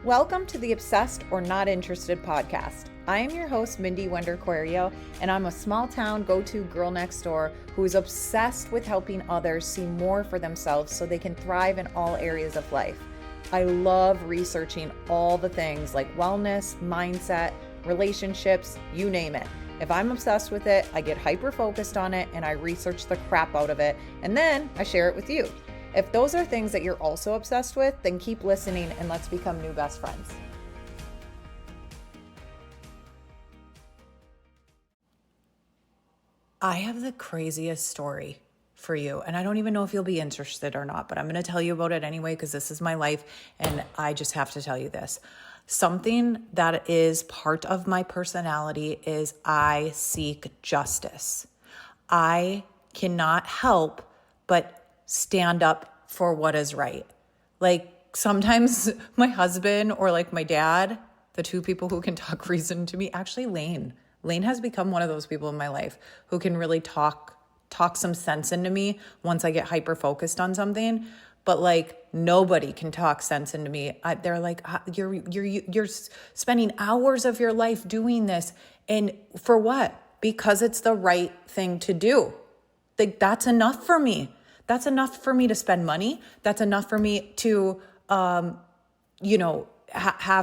Welcome to the Obsessed or Not Interested podcast. I am your host, Mindy Wender-Querio, and I'm a small town go-to girl next door who is obsessed with helping others see more for themselves so they can thrive in all areas of life. I love researching all the things like wellness, mindset, relationships, you name it. If I'm obsessed with it, I get hyper-focused on it and I research the crap out of it, and then I share it with you. If those are things that you're also obsessed with, then keep listening and let's become new best friends. I have the craziest story for you, and I don't even know if you'll be interested or not, but I'm going to tell you about it anyway because this is my life and I just have to tell you this. Something that is part of my personality is I seek justice. I cannot help but stand up for what is right. Like sometimes my husband or like my dad, the two people who can talk reason to me, actually Lane has become one of those people in my life who can really talk some sense into me once I get hyper focused on something. But like nobody can talk sense into me. They're like, you're spending hours of your life doing this, and for what? Because it's the right thing to do. Like that's enough for me. That's enough for me to spend money. That's enough for me to, have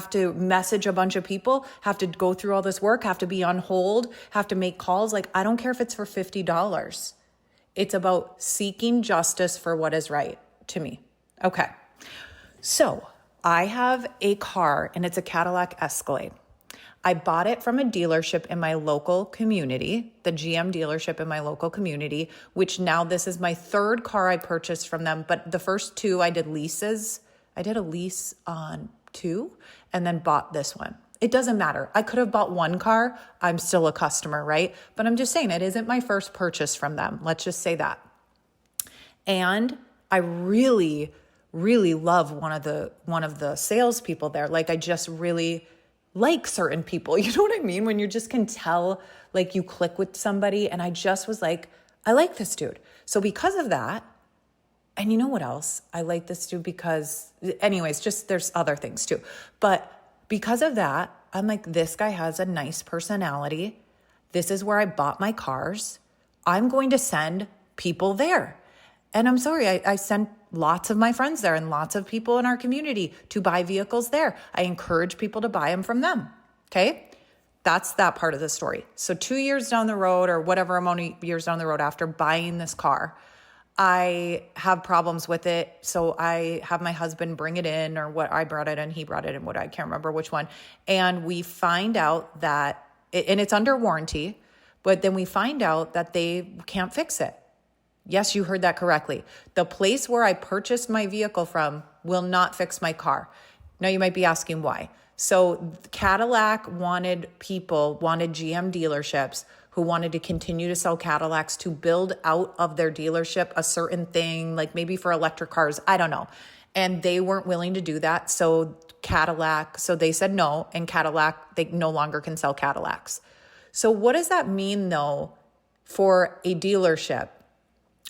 to message a bunch of people, have to go through all this work, have to be on hold, have to make calls. Like, I don't care if it's for $50. It's about seeking justice for what is right to me. Okay. So I have a car and it's a Cadillac Escalade. I bought it from a dealership in my local community, the GM dealership in my local community, which now this is my third car I purchased from them. But the first two I did leases. I did a lease on two and then bought this one. It doesn't matter. I could have bought one car. I'm still a customer, right? But I'm just saying it isn't my first purchase from them. Let's just say that. And I really, really love one of the salespeople there. Like I just really like certain people, you know what I mean? When you just can tell, like you click with somebody, and I just was like, I like this dude. So because of that, and you know what else? I like this dude because, anyways, just there's other things too. But because of that, I'm like, this guy has a nice personality. This is where I bought my cars. I'm going to send people there. And I'm sorry, I sent lots of my friends there and lots of people in our community to buy vehicles there. I encourage people to buy them from them. Okay. That's that part of the story. So 2 years down the road or whatever amount of years down the road after buying this car, I have problems with it. So I have my husband bring it in, or what, I brought it in, he brought it in, what, I can't remember which one. And we find out that, and it's under warranty, but then we find out that they can't fix it. Yes, you heard that correctly. The place where I purchased my vehicle from will not fix my car. Now you might be asking why. So Cadillac wanted GM dealerships who wanted to continue to sell Cadillacs to build out of their dealership a certain thing, like maybe for electric cars, I don't know. And they weren't willing to do that. So they said no, and Cadillac, they no longer can sell Cadillacs. So what does that mean though for a dealership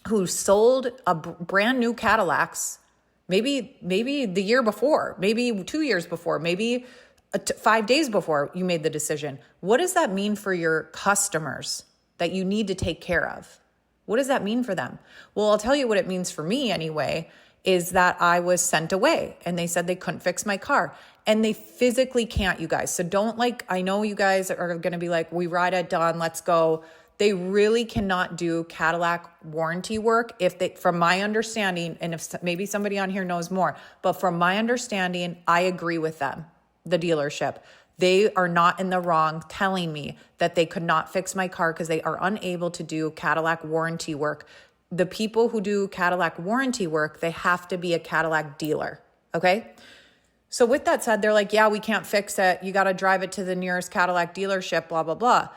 who sold a brand new Cadillacs, maybe the year before, maybe 2 years before, maybe 5 days before you made the decision? What does that mean for your customers that you need to take care of? What does that mean for them? Well, I'll tell you what it means for me anyway, is that I was sent away and they said they couldn't fix my car. And they physically can't, you guys. So don't I know you guys are going to be like, we ride at dawn, let's go. They really cannot do Cadillac warranty work from my understanding, and if maybe somebody on here knows more, but from my understanding, I agree with them, the dealership. They are not in the wrong telling me that they could not fix my car because they are unable to do Cadillac warranty work. The people who do Cadillac warranty work, they have to be a Cadillac dealer, okay? So with that said, they're like, yeah, we can't fix it. You got to drive it to the nearest Cadillac dealership, blah, blah, blah.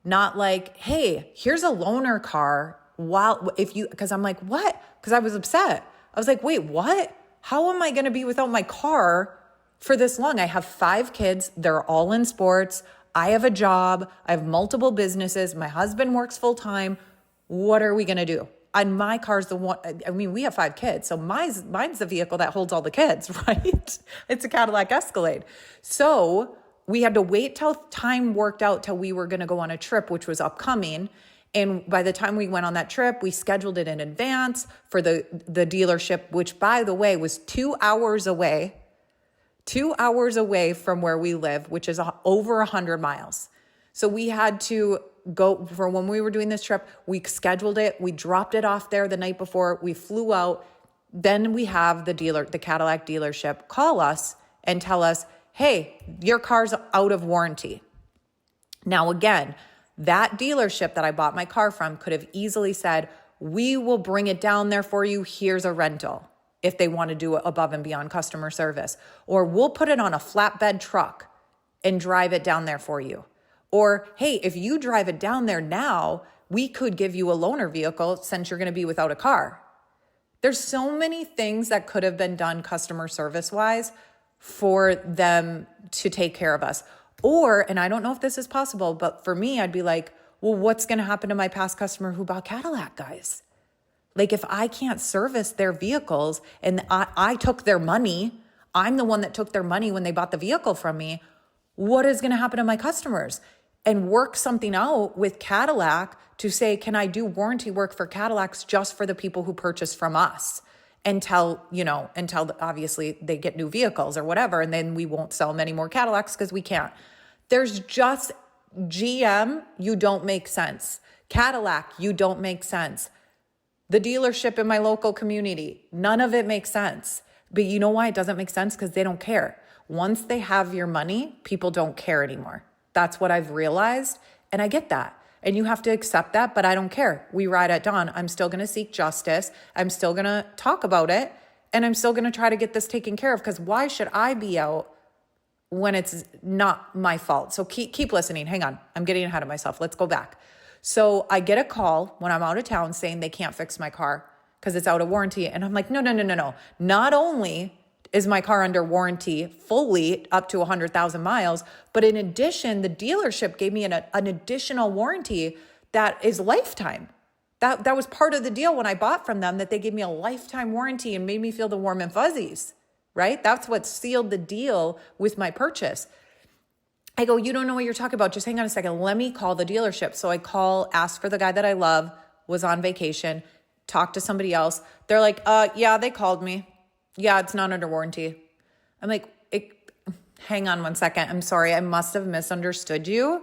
Not like, hey, here's a loaner car. Because I'm like, what? Because I was upset. I was like, wait, what? How am I going to be without my car for this long? I have 5 kids. They're all in sports. I have a job. I have multiple businesses. My husband works full time. What are we going to do? And my car's the one, I mean, we have 5 kids. So mine's the vehicle that holds all the kids, right? It's a Cadillac Escalade. So we had to wait till time worked out till we were going to go on a trip, which was upcoming. And by the time we went on that trip, we scheduled it in advance for the dealership, which, by the way, was 2 hours away. 2 hours away from where we live, which is over 100 miles. So we had to go for when we were doing this trip, we scheduled it. We dropped it off there the night before. We flew out. Then we have the Cadillac dealership call us and tell us, hey, your car's out of warranty. Now, again, that dealership that I bought my car from could have easily said, we will bring it down there for you. Here's a rental if they want to do it above and beyond customer service. Or we'll put it on a flatbed truck and drive it down there for you. Or, hey, if you drive it down there now, we could give you a loaner vehicle since you're going to be without a car. There's so many things that could have been done customer service-wise for them to take care of us. Or, and I don't know if this is possible, but for me, I'd be like, well, what's going to happen to my past customer who bought Cadillac, guys? Like, if I can't service their vehicles and I took their money, I'm the one that took their money when they bought the vehicle from me, what is going to happen to my customers? And work something out with Cadillac to say, can I do warranty work for Cadillacs just for the people who purchase from us until obviously they get new vehicles or whatever. And then we won't sell many more Cadillacs because we can't. There's just GM, you don't make sense. Cadillac, you don't make sense. The dealership in my local community, none of it makes sense. But you know why it doesn't make sense? Because they don't care. Once they have your money, people don't care anymore. That's what I've realized. And I get that. And you have to accept that, but I don't care. We ride at dawn. I'm still going to seek justice. I'm still going to talk about it. And I'm still going to try to get this taken care of, because why should I be out when it's not my fault? So keep listening. Hang on. I'm getting ahead of myself. Let's go back. So I get a call when I'm out of town saying they can't fix my car because it's out of warranty. And I'm like, no. Not only is my car under warranty fully up to 100,000 miles, but in addition, the dealership gave me an additional warranty that is lifetime. That was part of the deal when I bought from them, that they gave me a lifetime warranty and made me feel the warm and fuzzies, right? That's what sealed the deal with my purchase. I go, you don't know what you're talking about. Just hang on a second. Let me call the dealership. So I call, ask for the guy that I love, was on vacation, talk to somebody else. They're like, yeah, they called me. Yeah, it's not under warranty. I'm like, hang on one second. I'm sorry. I must have misunderstood you.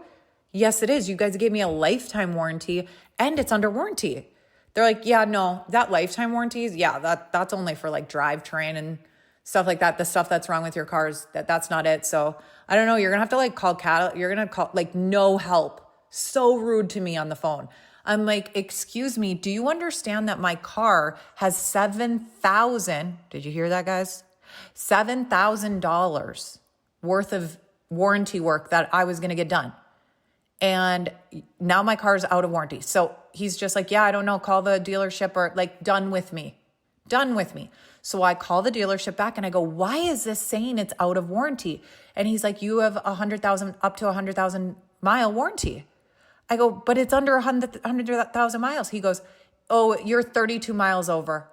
Yes, it is. You guys gave me a lifetime warranty and it's under warranty. They're like, yeah, no, that lifetime warranties. Yeah, that's only for like drivetrain and stuff like that. The stuff that's wrong with your cars, that's not it. So I don't know. You're going to have to like call Cadillac. You're going to call, like, no help. So rude to me on the phone. I'm like, excuse me, do you understand that my car has $7,000, did you hear that, guys? $7,000 worth of warranty work that I was going to get done. And now my car is out of warranty. So he's just like, yeah, I don't know, call the dealership, or like, done with me. So I call the dealership back and I go, why is this saying it's out of warranty? And he's like, you have 100,000 up to 100,000 mile warranty. I go, but it's under 100,000 miles. He goes, oh, you're 32 miles over.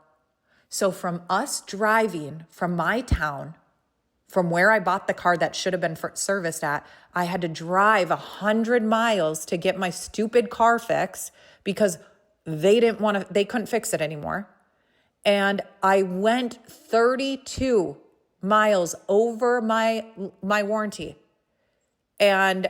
So from us driving from my town, from where I bought the car that should have been serviced at, I had to drive 100 miles to get my stupid car fixed because they couldn't fix it anymore. And I went 32 miles over my warranty. And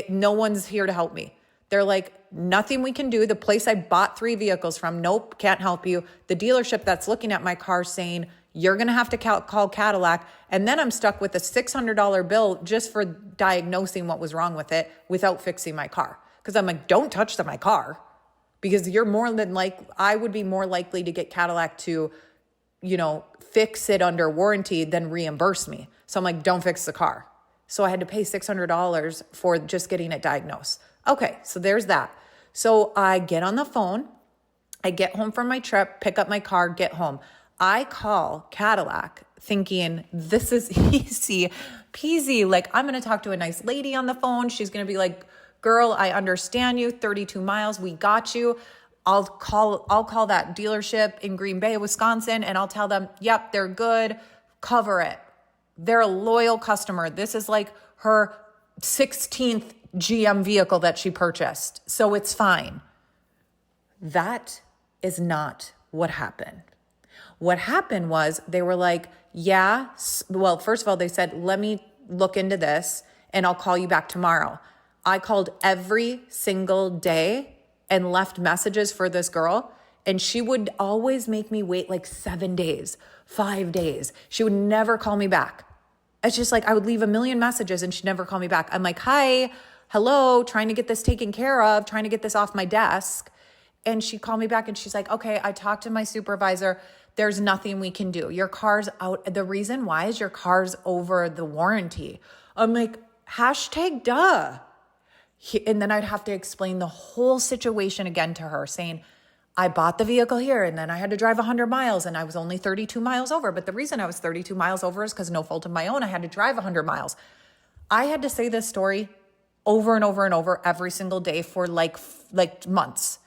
no one's here to help me. They're like, nothing we can do. The place I bought 3 vehicles from, nope, can't help you. The dealership that's looking at my car saying, you're going to have to call Cadillac. And then I'm stuck with a $600 bill just for diagnosing what was wrong with it without fixing my car. Because I'm like, don't touch my car. Because I would be more likely to get Cadillac to, fix it under warranty than reimburse me. So I'm like, don't fix the car. So I had to pay $600 for just getting it diagnosed. Okay, so there's that. So I get on the phone. I get home from my trip, pick up my car, get home. I call Cadillac thinking this is easy peasy. Like, I'm going to talk to a nice lady on the phone. She's going to be like, girl, I understand you. 32 miles. We got you. I'll call that dealership in Green Bay, Wisconsin, and I'll tell them, yep, they're good, cover it. They're a loyal customer. This is like her 16th GM vehicle that she purchased, so it's fine. That is not what happened. What happened was they were like, yeah, well, first of all, they said, let me look into this and I'll call you back tomorrow. I called every single day and left messages for this girl, and she would always make me wait like 7 days, 5 days. She would never call me back. It's just like I would leave a million messages and she'd never call me back. I'm like, hi, hello, trying to get this taken care of, trying to get this off my desk. And she'd call me back and she's like, okay, I talked to my supervisor. There's nothing we can do. Your car's out. The reason why is your car's over the warranty. I'm like, hashtag duh. And then I'd have to explain the whole situation again to her, saying, I bought the vehicle here and then I had to drive 100 miles and I was only 32 miles over. But the reason I was 32 miles over is because no fault of my own, I had to drive 100 miles. I had to say this story over and over and over every single day for like months.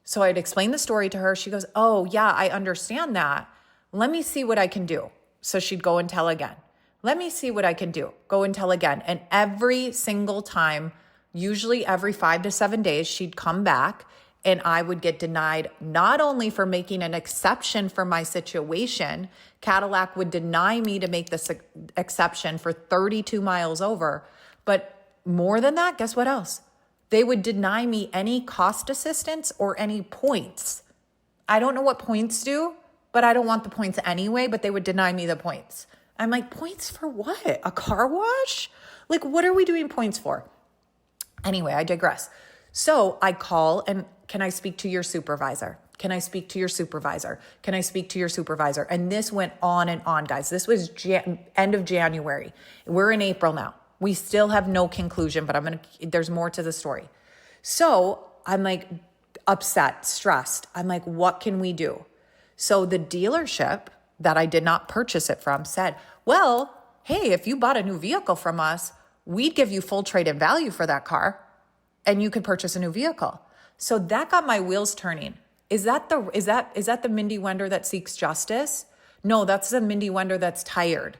So I'd explain the story to her. She goes, oh yeah, I understand that. Let me see what I can do. So she'd go and tell again. Let me see what I can do. Go and tell again. And every single time, usually every 5 to 7 days, she'd come back and I would get denied, not only for making an exception for my situation. Cadillac would deny me to make this exception for 32 miles over. But more than that, guess what else? They would deny me any cost assistance or any points. I don't know what points do, but I don't want the points anyway, but they would deny me the points. I'm like, points for what? A car wash? Like, what are we doing points for? Anyway, I digress. So I call and, can I speak to your supervisor? Can I speak to your supervisor? Can I speak to your supervisor? And this went on and on, guys. This was end of January. We're in April now. We still have no conclusion, but there's more to the story. So I'm like upset, stressed. I'm like, what can we do? So the dealership that I did not purchase it from said, well, hey, if you bought a new vehicle from us, we'd give you full trade-in value for that car and you could purchase a new vehicle. So that got my wheels turning. Is that the Mindy Wender that seeks justice? No, that's the Mindy Wender that's tired.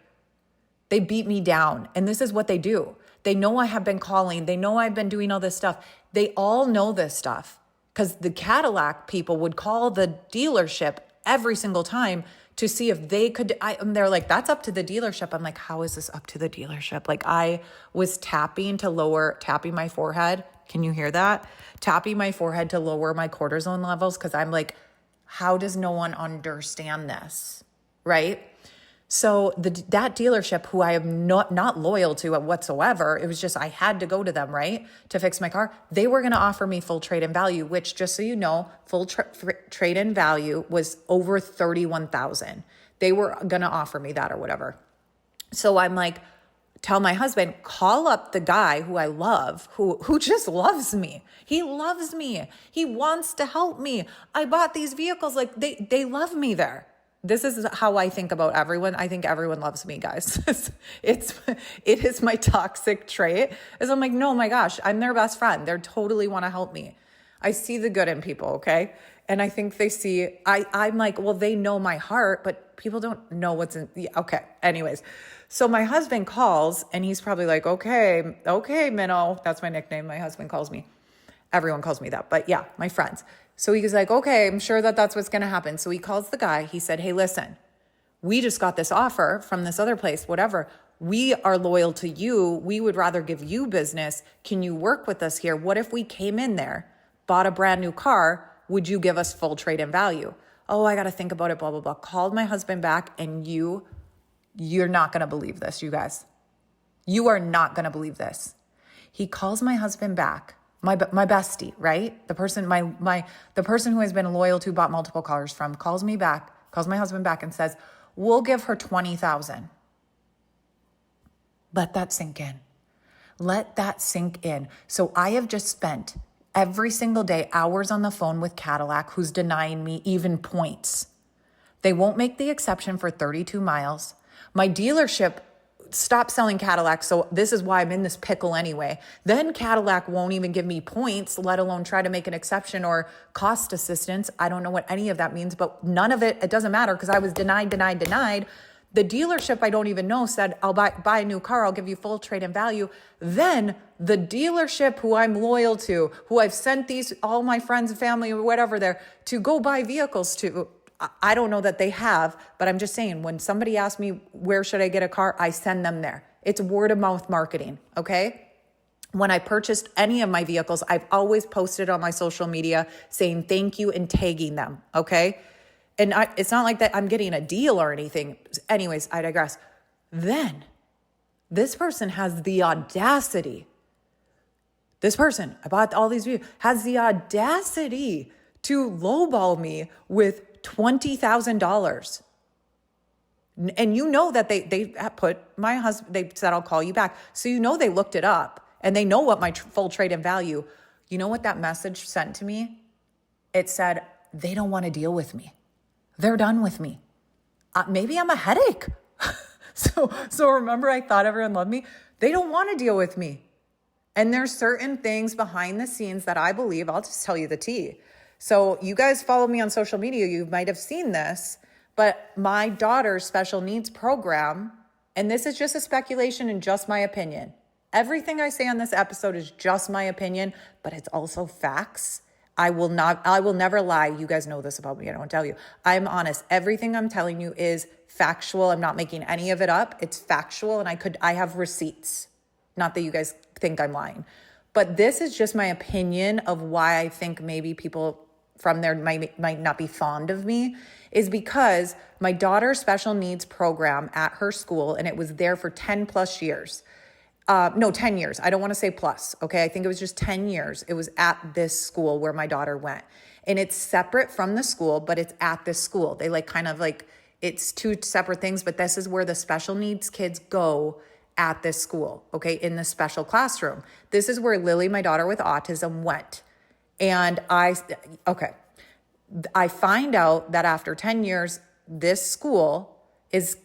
They beat me down. And this is what they do. They know I have been calling. They know I've been doing all this stuff. They all know this stuff because the Cadillac people would call the dealership every single time to see if they could. They're like, that's up to the dealership. I'm like, how is this up to the dealership? Like I was tapping my forehead. Can you hear that? Tapping my forehead to lower my cortisone levels because I'm like, how does no one understand this? Right? So that dealership, who I am not loyal to whatsoever, it was just I had to go to them, right, to fix my car. They were going to offer me full trade-in value, which, just so you know, full trade-in value was over $31,000. They were going to offer me that or whatever. So I'm like, tell my husband, call up the guy who I love, who just loves me. He loves me. He wants to help me. I bought these vehicles. Like they love me there. This is how I think about everyone. I think everyone loves me, guys. It is my toxic trait. Is I'm like, no, my gosh, I'm their best friend. They totally want to help me. I see the good in people, okay? And I think they see, I'm like, well, they know my heart, but people don't know what's in, okay. Anyways, so my husband calls and he's probably like, okay, Minnow. That's my nickname. My husband calls me. Everyone calls me that, but yeah, my friends. So he was like, okay, I'm sure that's what's going to happen. So he calls the guy. He said, hey, listen, we just got this offer from this other place, whatever. We are loyal to you. We would rather give you business. Can you work with us here? What if we came in there, bought a brand new car? Would you give us full trade-in value? Oh, I got to think about it, blah, blah, blah. Called my husband back and you're not going to believe this, you guys. You are not going to believe this. He calls my husband back. My bestie, right? The person who has been loyal to, bought multiple cars from, calls my husband back and says, we'll give her $20,000. Let that sink in. Let that sink in. So I have just spent every single day hours on the phone with Cadillac, who's denying me even points. They won't make the exception for 32 miles. My dealership stop selling Cadillac. So this is why I'm in this pickle anyway. Then Cadillac won't even give me points, let alone try to make an exception or cost assistance. I don't know what any of that means, but none of it doesn't matter because I was denied. The dealership I don't even know said, I'll buy a new car. I'll give you full trade-in value. Then the dealership who I'm loyal to, who I've sent all my friends and family or whatever there to go buy vehicles to, I don't know that they have, but I'm just saying when somebody asks me, where should I get a car? I send them there. It's word of mouth marketing. Okay. When I purchased any of my vehicles, I've always posted on my social media saying thank you and tagging them. Okay. And it's not like that I'm getting a deal or anything. Anyways, I digress. Then this person has the audacity. This person, I bought all these vehicles, has the audacity to lowball me with $20,000. And you know that they put my husband, they said, I'll call you back. So you know they looked it up and they know what my full trade-in value. You know what that message sent to me? It said, they don't want to deal with me. They're done with me. Maybe I'm a headache. So remember, I thought everyone loved me. They don't want to deal with me. And there's certain things behind the scenes that I believe, I'll just tell you the tea. So you guys follow me on social media. You might have seen this, but my daughter's special needs program, and this is just a speculation and just my opinion. Everything I say on this episode is just my opinion, but it's also facts. I will never lie. You guys know this about me. I don't tell you. I'm honest. Everything I'm telling you is factual. I'm not making any of it up. It's factual. And I have receipts. Not that you guys think I'm lying, but this is just my opinion of why I think maybe people from there might not be fond of me, is because my daughter's special needs program at her school, and it was there for 10 plus years. 10 years. I don't want to say plus. Okay. I think it was just 10 years. It was at this school where my daughter went, and it's separate from the school, but it's at this school. They it's two separate things, but this is where the special needs kids go at this school. Okay. In the special classroom. This is where Lily, my daughter with autism, went. And I find out that after 10 years, this school is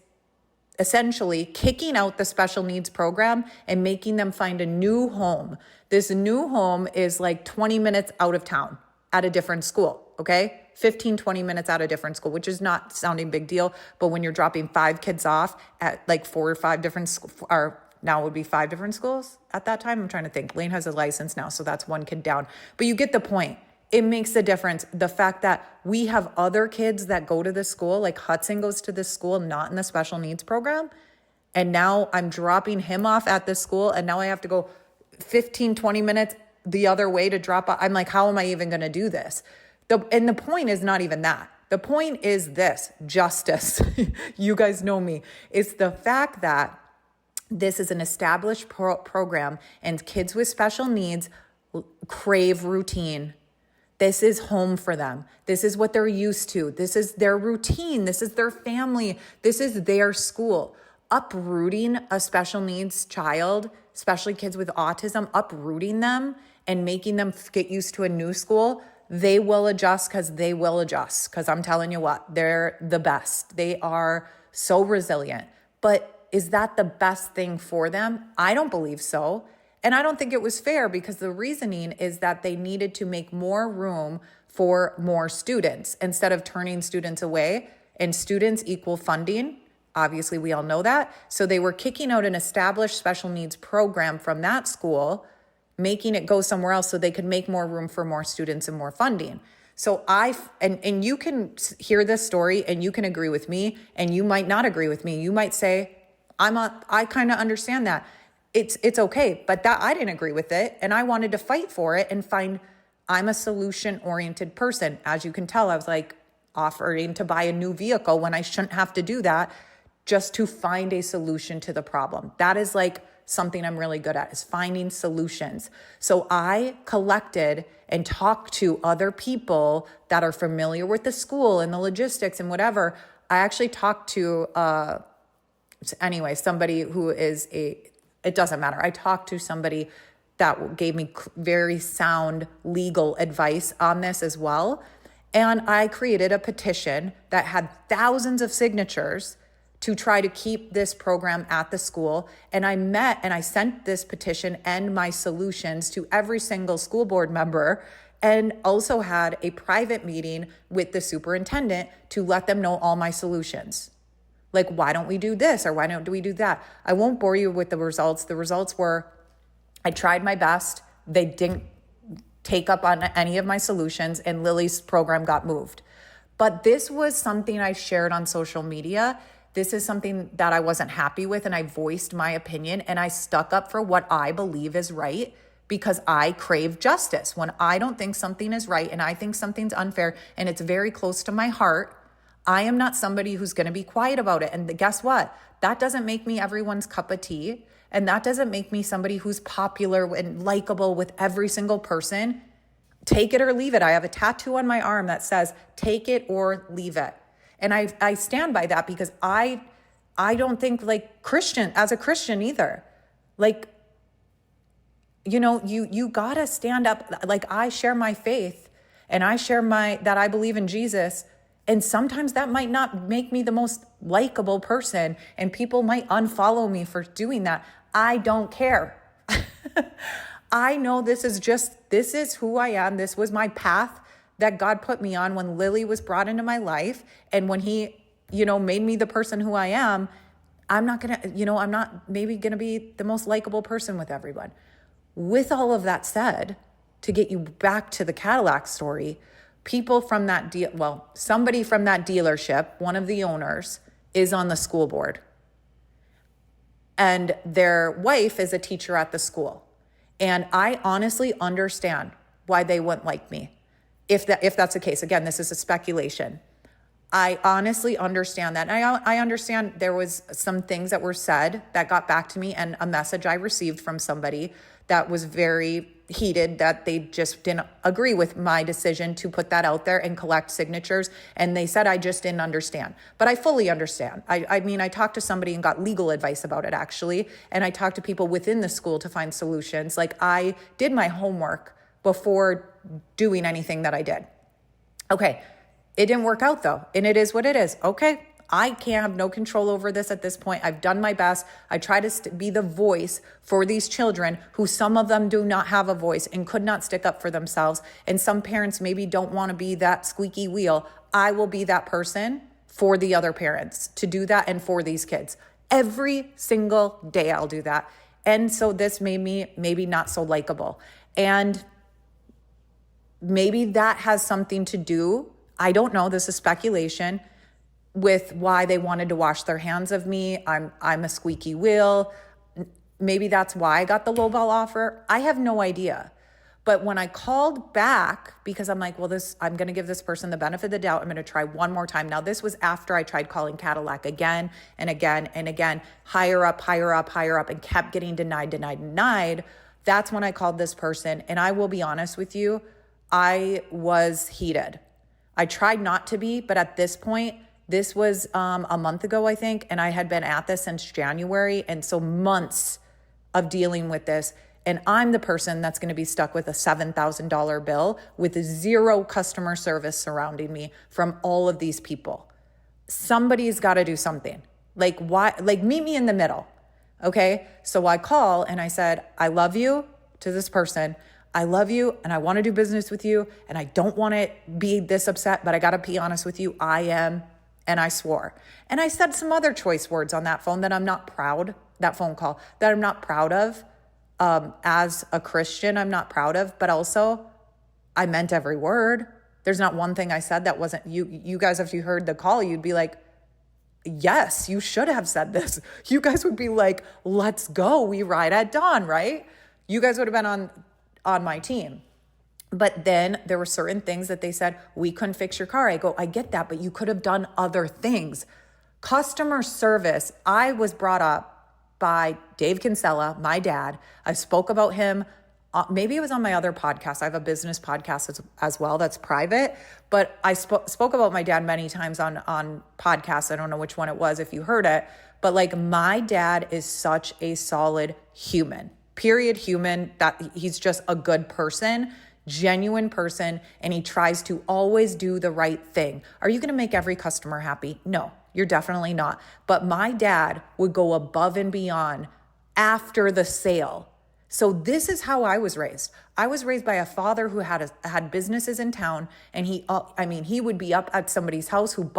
essentially kicking out the special needs program and making them find a new home. This new home is like 20 minutes out of town at a different school, okay? 15, 20 minutes out of a different school, which is not sounding big deal. But when you're dropping 5 kids off at like 4 or 5 different now it would be 5 different schools at that time. I'm trying to think. Lane has a license now, so that's 1 kid down. But you get the point. It makes a difference. The fact that we have other kids that go to this school, like Hudson goes to this school, not in the special needs program. And now I'm dropping him off at this school. And now I have to go 15, 20 minutes the other way to drop off. I'm like, how am I even going to do this? And the point is not even that. The point is this, justice. You guys know me. It's the fact that this is an established program and kids with special needs crave routine. This is home for them. This is what they're used to. This is their routine. This is their family. This is their school. Uprooting a special needs child, especially kids with autism, uprooting them and making them get used to a new school, they will adjust because they will adjust. Because I'm telling you what, they're the best. They are so resilient. But is that the best thing for them? I don't believe so. And I don't think it was fair because the reasoning is that they needed to make more room for more students instead of turning students away. And students equal funding. Obviously, we all know that. So they were kicking out an established special needs program from that school, making it go somewhere else so they could make more room for more students and more funding. So and you can hear this story and you can agree with me and you might not agree with me. You might say, I kind of understand that. It's okay, but that I didn't agree with it and I wanted to fight for it and I'm a solution-oriented person. As you can tell, I was like offering to buy a new vehicle when I shouldn't have to do that just to find a solution to the problem. That is like something I'm really good at, is finding solutions. So I collected and talked to other people that are familiar with the school and the logistics and whatever. I actually talked to, somebody who is it doesn't matter. I talked to somebody that gave me very sound legal advice on this as well. And I created a petition that had thousands of signatures to try to keep this program at the school. And I met and I sent this petition and my solutions to every single school board member, and also had a private meeting with the superintendent to let them know all my solutions. Like, why don't we do this? Or why don't we do that? I won't bore you with the results. The results were, I tried my best. They didn't take up on any of my solutions, and Lily's program got moved. But this was something I shared on social media. This is something that I wasn't happy with, and I voiced my opinion, and I stuck up for what I believe is right, because I crave justice. When I don't think something is right and I think something's unfair and it's very close to my heart, I am not somebody who's going to be quiet about it. And guess what? That doesn't make me everyone's cup of tea. And that doesn't make me somebody who's popular and likable with every single person. Take it or leave it. I have a tattoo on my arm that says, take it or leave it. And I stand by that, because I don't think like Christian, as a Christian either. Like, you gotta stand up. Like, I share my faith and I share that I believe in Jesus. And sometimes that might not make me the most likable person, and people might unfollow me for doing that. I don't care. I know this is who I am. This was my path that God put me on when Lily was brought into my life. And when he, made me the person who I am, I'm not maybe gonna be the most likable person with everyone. With all of that said, to get you back to the Cadillac story, people from that somebody from that dealership, one of the owners, is on the school board. And their wife is a teacher at the school. And I honestly understand why they wouldn't like me. If that's the case. Again, this is a speculation. I honestly understand that. And I understand there was some things that were said that got back to me, and a message I received from somebody that was very heated, that they just didn't agree with my decision to put that out there and collect signatures. And they said I just didn't understand. But I fully understand. I talked to somebody and got legal advice about it, actually. And I talked to people within the school to find solutions. Like, I did my homework before doing anything that I did. Okay. It didn't work out though. And it is what it is. Okay. I can't have no control over this at this point. I've done my best. I try to be the voice for these children who, some of them do not have a voice and could not stick up for themselves. And some parents maybe don't want to be that squeaky wheel. I will be that person for the other parents to do that, and for these kids. Every single day I'll do that. And so this made me maybe not so likable. And maybe that has something to do, I don't know, this is speculation, with why they wanted to wash their hands of me. I'm a squeaky wheel. Maybe that's why I got the lowball offer. I have no idea. But when I called back, because I'm like, I'm going to give this person the benefit of the doubt. I'm going to try one more time. Now, this was after I tried calling Cadillac again and again and again, higher up, and kept getting denied. That's when I called this person. And I will be honest with you, I was heated. I tried not to be, but at this point, this was a month ago, I think, and I had been at this since January. And so months of dealing with this. And I'm the person that's going to be stuck with a $7,000 bill with zero customer service surrounding me from all of these people. Somebody's got to do something. Like, why? Like, meet me in the middle. Okay. So I call and I said, I love you, to this person. I love you and I want to do business with you. And I don't want to be this upset, but I got to be honest with you. I am. And I swore. And I said some other choice words on that phone that I'm not proud, that phone call, that I'm not proud of. As a Christian, I'm not proud of, but also I meant every word. There's not one thing I said that wasn't, you guys, if you heard the call, you'd be like, yes, you should have said this. You guys would be like, let's go. We ride at dawn, right? You guys would have been on my team. But then there were certain things that they said, we couldn't fix your car. I go, I get that, but you could have done other things. Customer service, I was brought up by Dave Kinsella, my dad. I spoke about him. Maybe it was on my other podcast. I have a business podcast as well that's private, but I spoke about my dad many times on podcasts. I don't know which one it was if you heard it, but like, my dad is such a solid human, period human, that he's just a good person, genuine person, and he tries to always do the right thing. Are you going to make every customer happy? No. You're definitely not. But my dad would go above and beyond after the sale. So this is how I was raised. I was raised by a father who had businesses in town, and he would be up at somebody's house who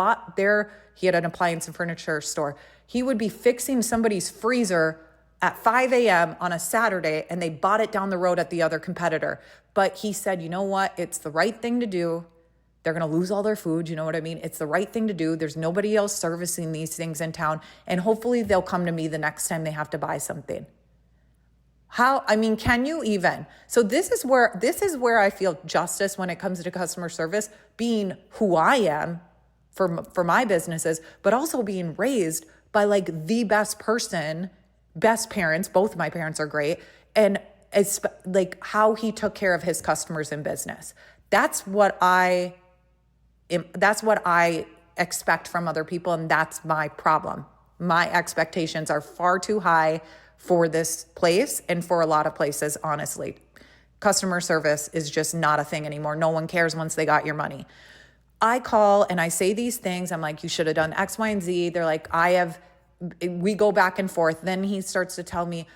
he had an appliance and furniture store. He would be fixing somebody's freezer at 5 a.m. on a Saturday, and they bought it down the road at the other competitor. But he said, you know what? It's the right thing to do. They're going to lose all their food. You know what I mean? It's the right thing to do. There's nobody else servicing these things in town. And hopefully they'll come to me the next time they have to buy something. Can you even? So this is where I feel justice when it comes to customer service, being who I am for my businesses, but also being raised by like the best person, best parents. Both of my parents are great. And it's like how he took care of his customers in business. That's what I expect from other people. And that's my problem. My expectations are far too high for this place and for a lot of places, honestly. Customer service is just not a thing anymore. No one cares once they got your money. I call and I say these things. I'm like, you should have done X, Y, and Z. They're like, we go back and forth. Then he starts to tell me,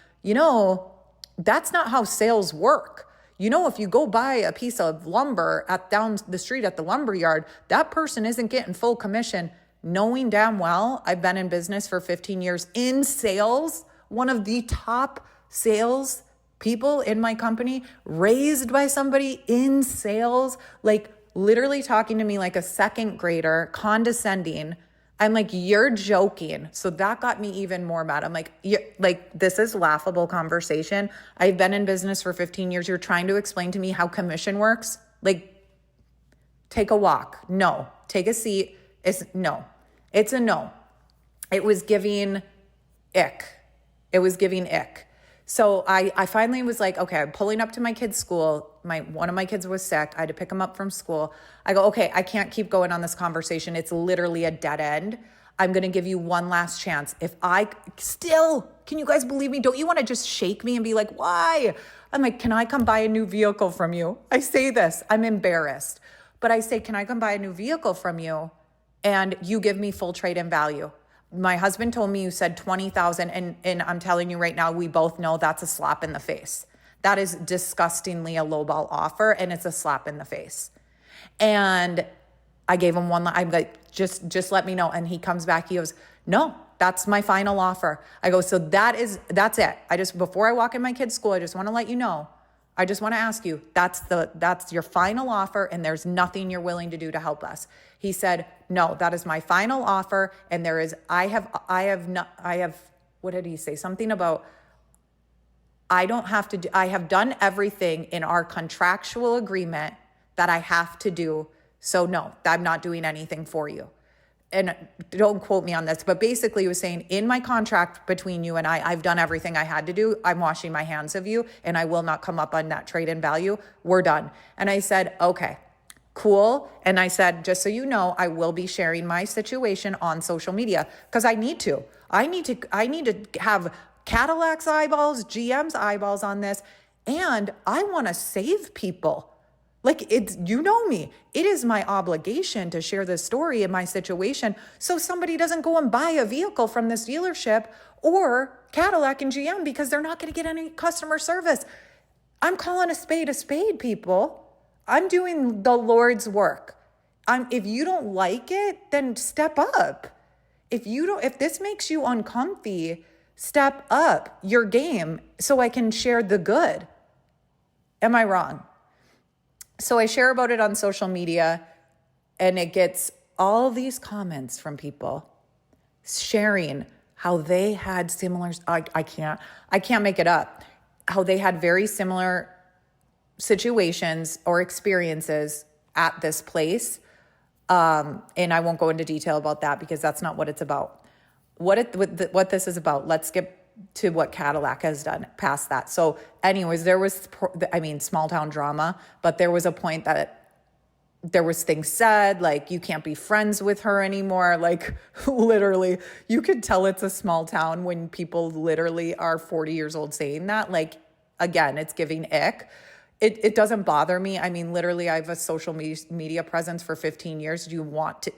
that's not how sales work. If you go buy a piece of lumber down the street at the lumber yard, that person isn't getting full commission. Knowing damn well, I've been in business for 15 years in sales, one of the top sales people in my company, raised by somebody in sales, like literally talking to me like a second grader, condescending. I'm like, you're joking. So that got me even more mad. I'm like, this is laughable conversation. I've been in business for 15 years. You're trying to explain to me how commission works? Like, take a walk. No. Take a seat. It's a no. It was giving ick. So I finally was like, okay, I'm pulling up to my kid's school. One of my kids was sick. I had to pick him up from school. I go, okay, I can't keep going on this conversation. It's literally a dead end. I'm going to give you one last chance. Can you guys believe me? Don't you want to just shake me and be like, why? I'm like, can I come buy a new vehicle from you? I say this, I'm embarrassed. But I say, can I come buy a new vehicle from you? And you give me full trade-in value. My husband told me you said 20,000, and I'm telling you right now, we both know that's a slap in the face. That is disgustingly a lowball offer, and it's a slap in the face. And I gave him one. I'm like, just let me know. And he comes back. He goes, no, that's my final offer. I go, so that's it. Before I walk in my kid's school, I just want to let you know. I just want to ask you, that's your final offer, and there's nothing you're willing to do to help us. He said, no, that is my final offer. And I have, what did he say? Something about, I have done everything in our contractual agreement that I have to do. So no, I'm not doing anything for you. And don't quote me on this, but basically he was saying, in my contract between you and I've done everything I had to do. I'm washing my hands of you, and I will not come up on that trade-in value. We're done. And I said, okay, cool. And I said, just so you know, I will be sharing my situation on social media because I need to have Cadillac's eyeballs, GM's eyeballs on this. And I want to save people. Like, you know me, it is my obligation to share this story in my situation so somebody doesn't go and buy a vehicle from this dealership or Cadillac and GM because they're not going to get any customer service. I'm calling a spade, people. I'm doing the Lord's work. If you don't like it, then step up. If this makes you uncomfy, step up your game so I can share the good. Am I wrong? So I share about it on social media, and it gets all these comments from people sharing how they had similar, I can't make it up, how they had very similar situations or experiences at this place. And I won't go into detail about that because that's not what it's about. What this is about, let's get to what Cadillac has done past that. So anyways, there was, small town drama, but there was a point that there was things said, like, you can't be friends with her anymore. Like, literally, you could tell it's a small town when people literally are 40 years old saying that. Like, again, it's giving ick. It doesn't bother me. I mean, literally, I have a social media presence for 15 years.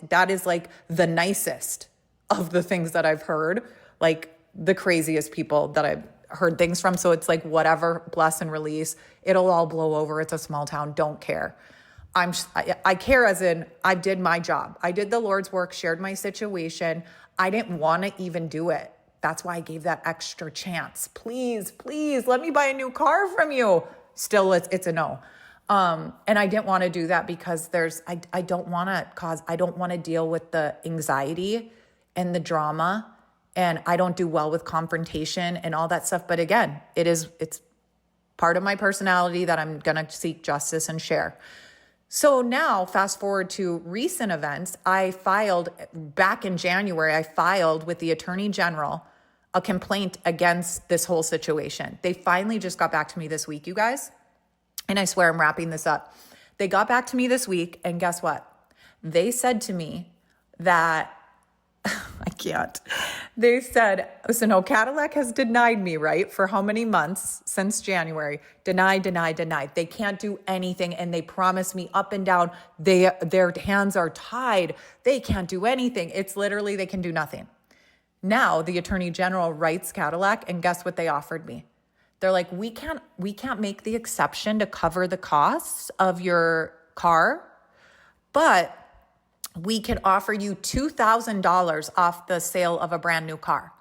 That is like the nicest of the things that I've heard, like the craziest people that I've heard things from. So it's like, whatever, bless and release. It'll all blow over. It's a small town. Don't care. I care as in I did my job. I did the Lord's work, shared my situation. I didn't want to even do it. That's why I gave that extra chance. Please, please let me buy a new car from you. Still, it's a no. And I didn't want to do that because I don't want to deal with the anxiety and the drama, and I don't do well with confrontation and all that stuff. But again, it's part of my personality that I'm going to seek justice and share. So now fast forward to recent events. Back in January, I filed with the Attorney General a complaint against this whole situation. They finally just got back to me this week, you guys. And I swear I'm wrapping this up. They got back to me this week, and guess what? They said to me that, I can't. They said, so no, Cadillac has denied me, right? For how many months since January? Denied. They can't do anything. And they promised me up and down, their hands are tied. They can't do anything. It's literally, they can do nothing. Now the Attorney General writes Cadillac, and guess what they offered me? They're like, we can't make the exception to cover the costs of your car, but we can offer you $2,000 off the sale of a brand new car.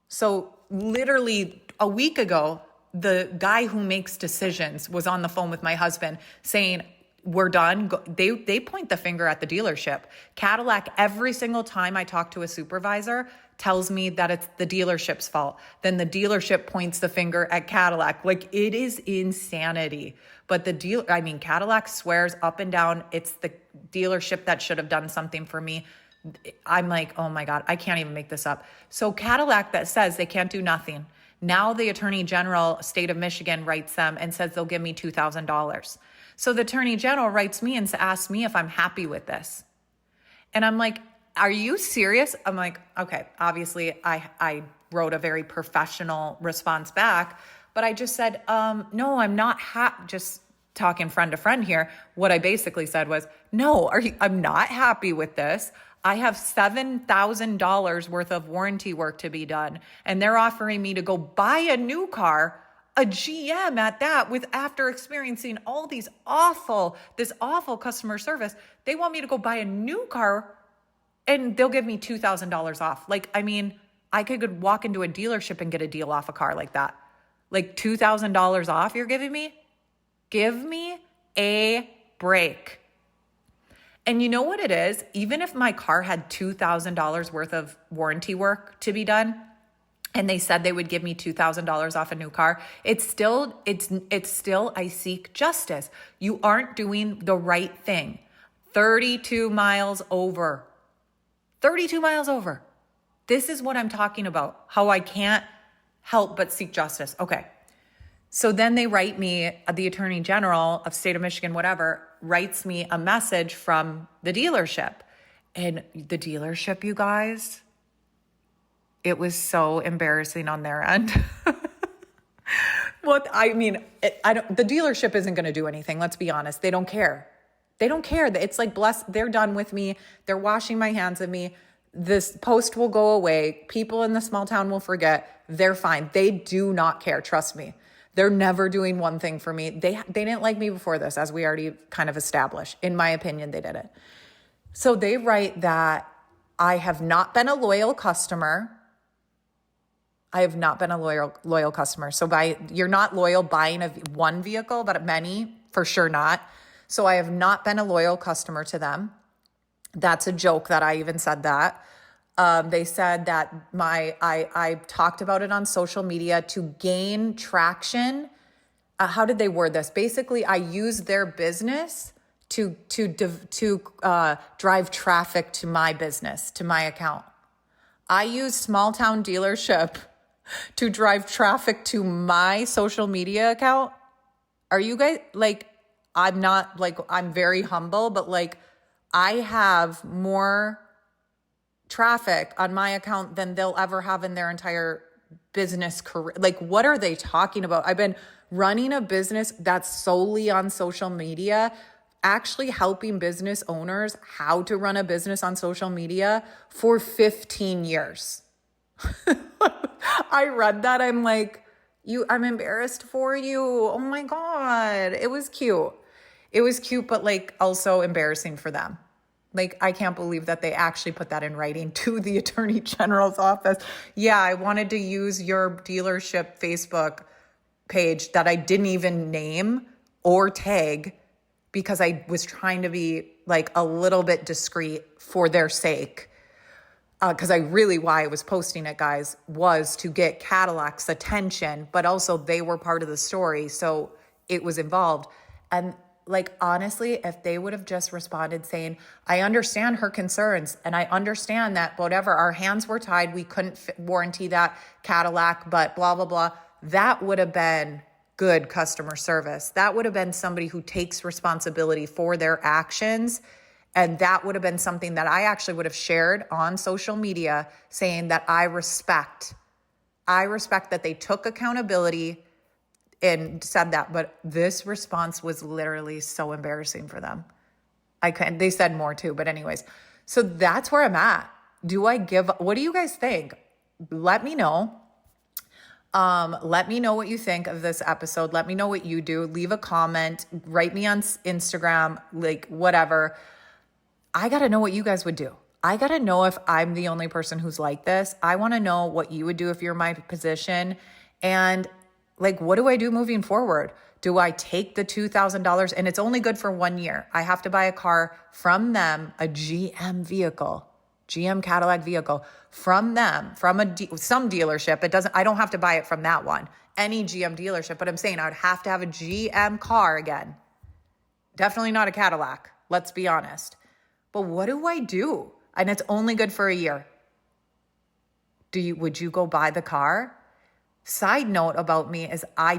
So literally a week ago, the guy who makes decisions was on the phone with my husband saying, we're done. They point the finger at the dealership. Cadillac, every single time I talk to a supervisor, tells me that it's the dealership's fault. Then the dealership points the finger at Cadillac. Like, it is insanity. But Cadillac swears up and down it's the dealership that should have done something for me. I'm like, oh my God, I can't even make this up. So Cadillac that says they can't do nothing. Now the Attorney General, state of Michigan, writes them and says they'll give me $2,000. So the Attorney General writes me and asks me if I'm happy with this. And I'm like, are you serious? I'm like, okay, obviously I wrote a very professional response back, but I just said, no, I'm not just talking friend to friend here. What I basically said was, no, I'm not happy with this. I have $7,000 worth of warranty work to be done. And they're offering me to go buy a new car, a GM at that, after experiencing all this awful customer service. They want me to go buy a new car and they'll give me $2,000 off. Like, I mean, I could walk into a dealership and get a deal off a car like that. Like $2,000 off you're giving me? Give me a break. And you know what it is? Even if my car had $2,000 worth of warranty work to be done, and they said they would give me $2,000 off a new car, it's still, I seek justice. You aren't doing the right thing. 32 miles over. 32 miles over. This is what I'm talking about. How I can't help but seek justice. Okay. So then they write me, the Attorney General of state of Michigan, whatever, writes me a message from the dealership. And the dealership, you guys, it was so embarrassing on their end. The dealership isn't going to do anything. Let's be honest. They don't care. They don't care. It's like, they're done with me. They're washing my hands of me. This post will go away. People in the small town will forget. They're fine. They do not care. Trust me. They're never doing one thing for me. They didn't like me before this, as we already kind of established. In my opinion, they didn't. So they write that I have not been a loyal customer. I have not been a loyal customer. So you're not loyal buying one vehicle, but many, for sure not. So I have not been a loyal customer to them. That's a joke that I even said that. They said that I talked about it on social media to gain traction. How did they word this? Basically, I used their business to drive traffic to my business, to my account. I use small town dealership to drive traffic to my social media account. Are you guys I'm not I'm very humble, but I have more traffic on my account than they'll ever have in their entire business career. What are they talking about? I've been running a business that's solely on social media actually helping business owners how to run a business on social media for 15 years. I read that. I'm like, I'm embarrassed for you. Oh my God. It was cute. It was cute, but like also embarrassing for them. Like, I can't believe that they actually put that in writing to the Attorney General's office. Yeah, I wanted to use your dealership Facebook page that I didn't even name or tag because I was trying to be like a little bit discreet for their sake. Because why I was posting it, guys, was to get Cadillac's attention, but also they were part of the story. So it was involved. And like, honestly, if they would have just responded saying, I understand her concerns and I understand that whatever, our hands were tied, we couldn't warranty that Cadillac, but blah, blah, blah. That would have been good customer service. That would have been somebody who takes responsibility for their actions. And that would have been something that I actually would have shared on social media saying that I respect that they took accountability and said that. But this response was literally so embarrassing for them. They said more too, but anyways. So that's where I'm at. What do you guys think? Let me know. Let me know what you think of this episode. Let me know what you do. Leave a comment, write me on Instagram, like whatever. I got to know what you guys would do. I got to know if I'm the only person who's like this. I want to know what you would do if you're in my position. And like, what do I do moving forward? Do I take the $2,000 and it's only good for 1 year? I have to buy a car from them, a GM Cadillac vehicle from them, from some dealership. I don't have to buy it from that one, any GM dealership, but I'm saying I would have to have a GM car again. Definitely not a Cadillac. Let's be honest. But what do I do? And it's only good for a year. Would you go buy the car? Side note about me is I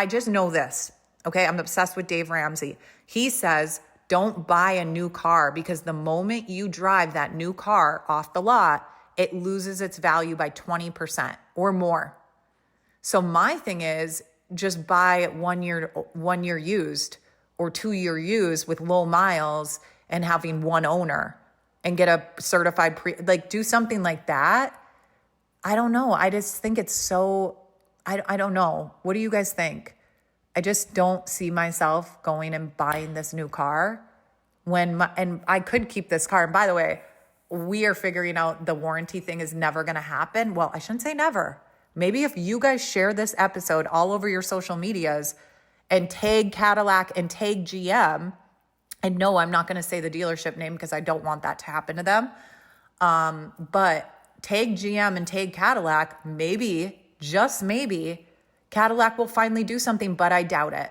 just know this. Okay. I'm obsessed with Dave Ramsey. He says, don't buy a new car because the moment you drive that new car off the lot, it loses its value by 20% or more. So my thing is just buy 1 year used or 2 year used with low miles and having one owner and get a certified do something like that. I don't know. I just think it's so, I don't know. What do you guys think? I just don't see myself going and buying this new car and I could keep this car. And by the way, we are figuring out the warranty thing is never going to happen. Well, I shouldn't say never. Maybe if you guys share this episode all over your social medias and tag Cadillac and tag GM, and no, I'm not going to say the dealership name because I don't want that to happen to them. But tag GM and tag Cadillac, maybe, just maybe, Cadillac will finally do something, but I doubt it.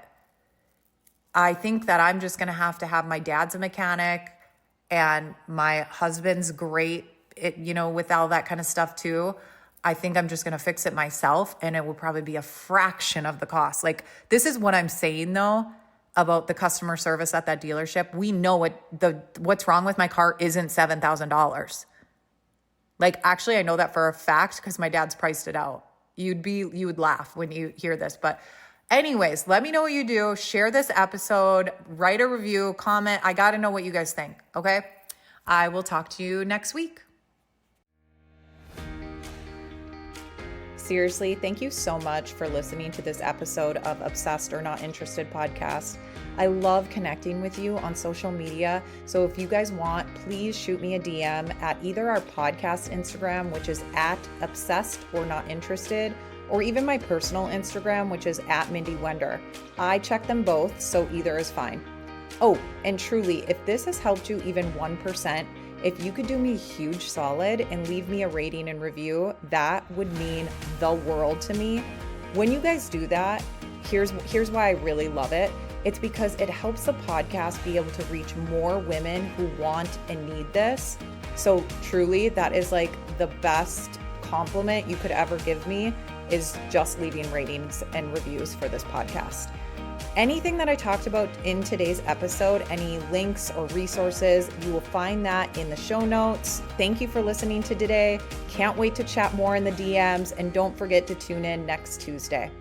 I think that I'm just going to have my dad's a mechanic and my husband's great, with all that kind of stuff too. I think I'm just going to fix it myself and it will probably be a fraction of the cost. Like, this is what I'm saying though about the customer service at that dealership. We know what's wrong with my car isn't $7,000. Like, actually, I know that for a fact because my dad's priced it out. You would laugh when you hear this. But anyways, let me know what you do. Share this episode, write a review, comment. I got to know what you guys think. Okay. I will talk to you next week. Seriously, thank you so much for listening to this episode of Obsessed or Not Interested podcast. I love connecting with you on social media. So if you guys want, please shoot me a DM at either our podcast Instagram, which is at Obsessed or Not Interested, or even my personal Instagram, which is at Mindy Wender. I check them both, so either is fine. Oh, and truly, if this has helped you even 1%, if you could do me a huge solid and leave me a rating and review, that would mean the world to me. When you guys do that, here's why I really love it. It's because it helps the podcast be able to reach more women who want and need this. So truly, that is like the best compliment you could ever give me, is just leaving ratings and reviews for this podcast. Anything that I talked about in today's episode, any links or resources, you will find that in the show notes. Thank you for listening to today. Can't wait to chat more in the DMs, and don't forget to tune in next Tuesday.